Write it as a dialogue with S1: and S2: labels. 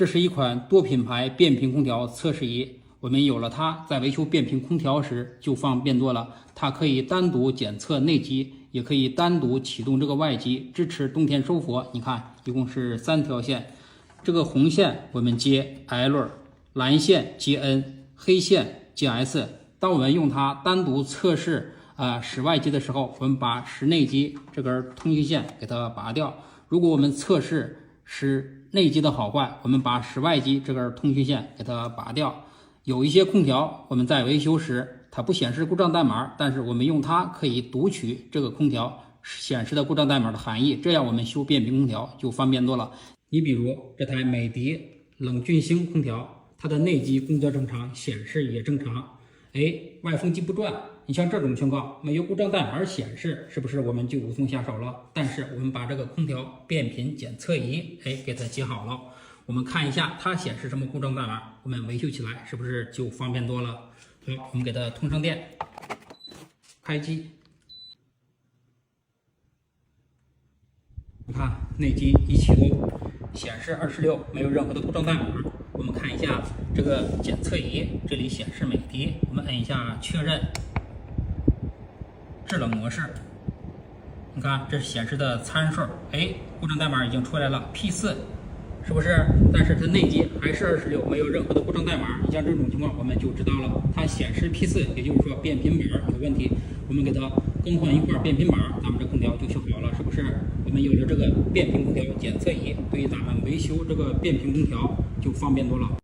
S1: 这是一款多品牌变频空调测试仪，我们有了它，在维修变频空调时就方便多了。它可以单独检测内机，也可以单独启动这个外机，支持冬天收佛。你看，一共是3条线，这个红线我们接 L， 蓝线接 N， 黑线接 S。当我们用它单独测试室外机的时候，我们把室内机这根通讯线给它拔掉。如果我们测试室内机的好坏，我们把室外机这根通讯线给它拔掉。有一些空调我们在维修时它不显示故障代码，但是我们用它可以读取这个空调显示的故障代码的含义，这样我们修变频空调就方便多了。你比如这台美的冷峻星空调，它的内机工作正常，显示也正常，外风机不转。你像这种情况没有故障代码显示，是不是我们就无从下手了？但是我们把这个空调变频检测仪给它接好了，我们看一下它显示什么故障代码，我们维修起来是不是就方便多了？好，我们给它通上电，开机。你看内机一启动，显示26，没有任何的故障代码。我们看一下这个检测仪，这里显示美的，我们按一下确认。制冷模式，你看这显示的参数，故障代码已经出来了 P4， 是不是？但是它内机还是26，没有任何的故障代码。你像这种情况，我们就知道了，它显示 P4， 也就是说变频板有问题。我们给它更换一块变频板，咱们这空调就修好了，是不是？我们有了这个变频空调检测仪，对于咱们维修这个变频空调就方便多了。